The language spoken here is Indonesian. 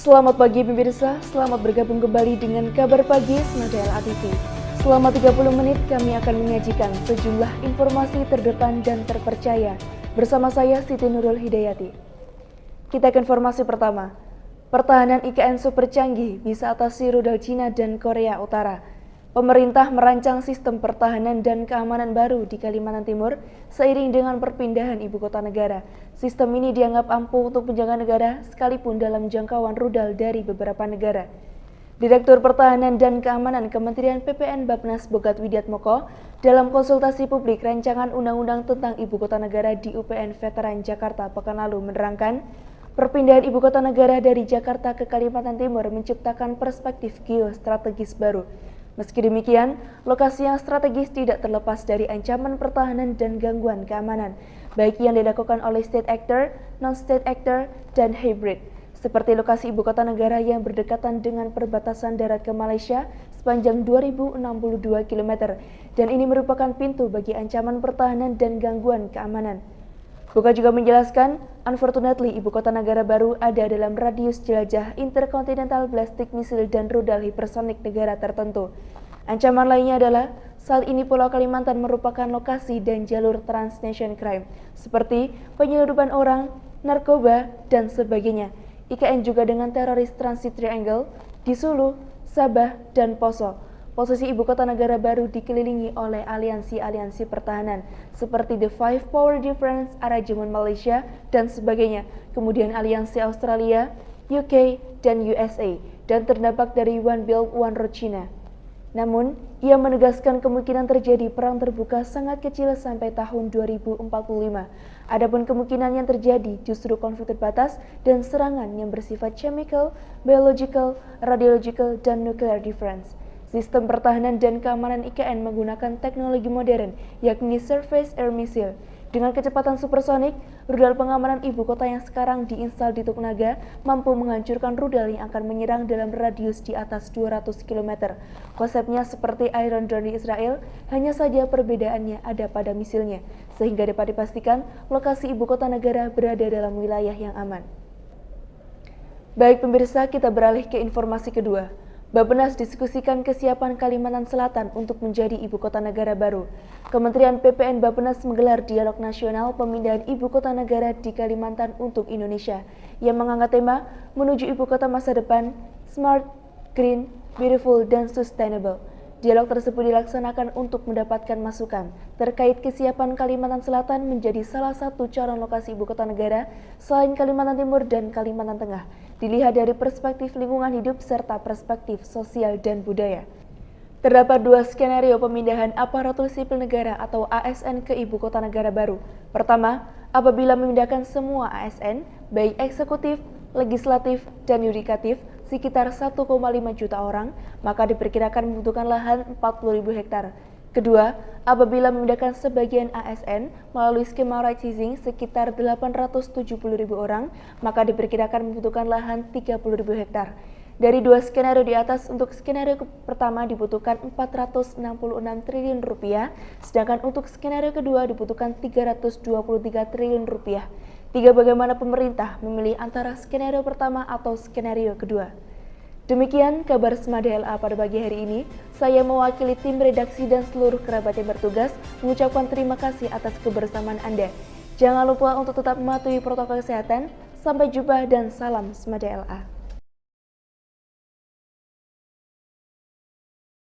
Selamat pagi pemirsa, selamat bergabung kembali dengan kabar pagi Semada LA TV. Selama 30 menit kami akan menyajikan sejumlah informasi terdepan dan terpercaya. Bersama saya Siti Nurul Hidayati. Kita ke informasi pertama. Pertahanan IKN super canggih bisa atasi rudal Cina dan Korea Utara. Pemerintah merancang sistem pertahanan dan keamanan baru di Kalimantan Timur seiring dengan perpindahan ibu kota negara. Sistem ini dianggap ampuh untuk menjaga negara sekalipun dalam jangkauan rudal dari beberapa negara. Direktur Pertahanan dan Keamanan Kementerian PPN Bappenas Bogat Widiatmoko dalam konsultasi publik rancangan undang-undang tentang ibu kota negara di UPN Veteran Jakarta pekan lalu menerangkan, perpindahan ibu kota negara dari Jakarta ke Kalimantan Timur menciptakan perspektif geostrategis baru. Meski demikian, lokasi yang strategis tidak terlepas dari ancaman pertahanan dan gangguan keamanan, baik yang dilakukan oleh state actor, non-state actor, dan hybrid. Seperti lokasi ibu kota negara yang berdekatan dengan perbatasan darat ke Malaysia sepanjang 2062 km, dan ini merupakan pintu bagi ancaman pertahanan dan gangguan keamanan. Boga juga menjelaskan, unfortunately ibu kota negara baru ada dalam radius jelajah intercontinental ballistic missile dan rudal hipersonik negara tertentu. Ancaman lainnya adalah, saat ini Pulau Kalimantan merupakan lokasi dan jalur transnation crime, seperti penyeludupan orang, narkoba, dan sebagainya. IKN juga dengan teroris transit triangle di Sulu, Sabah, dan Poso. Posisi ibu kota negara baru dikelilingi oleh aliansi-aliansi pertahanan seperti The Five Power Difference, Arrangement Malaysia, dan sebagainya. Kemudian aliansi Australia, UK, dan USA, dan terdampak dari One Belt One Road China. Namun, ia menegaskan kemungkinan terjadi perang terbuka sangat kecil sampai tahun 2045. Adapun kemungkinan yang terjadi justru konflik terbatas dan serangan yang bersifat chemical, biological, radiological, dan nuclear difference. Sistem pertahanan dan keamanan IKN menggunakan teknologi modern, yakni Surface Air Missile. Dengan kecepatan supersonik, rudal pengamanan ibu kota yang sekarang diinstal di Tuknaga mampu menghancurkan rudal yang akan menyerang dalam radius di atas 200 km. Konsepnya seperti Iron Dome di Israel, hanya saja perbedaannya ada pada misilnya, sehingga dapat dipastikan lokasi ibu kota negara berada dalam wilayah yang aman. Baik pemirsa, kita beralih ke informasi kedua. Bappenas diskusikan kesiapan Kalimantan Selatan untuk menjadi ibu kota negara baru. Kementerian PPN Bappenas menggelar dialog nasional pemindahan ibu kota negara di Kalimantan untuk Indonesia yang mengangkat tema menuju ibu kota masa depan, smart, green, beautiful, dan sustainable. Dialog tersebut dilaksanakan untuk mendapatkan masukan terkait kesiapan Kalimantan Selatan menjadi salah satu calon lokasi ibu kota negara selain Kalimantan Timur dan Kalimantan Tengah, dilihat dari perspektif lingkungan hidup serta perspektif sosial dan budaya. Terdapat dua skenario pemindahan aparatur sipil negara atau ASN ke ibu kota negara baru. Pertama, apabila memindahkan semua ASN, baik eksekutif, legislatif, dan yudikatif, sekitar 1,5 juta orang, maka diperkirakan membutuhkan lahan 40.000 hektar. Kedua, apabila memindahkan sebagian ASN melalui skema right sizing sekitar 870.000 orang, maka diperkirakan membutuhkan lahan 30.000 hektar. Dari dua skenario di atas, untuk skenario pertama dibutuhkan 466 triliun rupiah, sedangkan untuk skenario kedua dibutuhkan 323 triliun rupiah. Bagaimana pemerintah memilih antara skenario pertama atau skenario kedua? Demikian kabar Semada LA pada pagi hari ini. Saya mewakili tim redaksi dan seluruh kerabat yang bertugas mengucapkan terima kasih atas kebersamaan Anda. Jangan lupa untuk tetap mematuhi protokol kesehatan. Sampai jumpa dan salam Semada LA.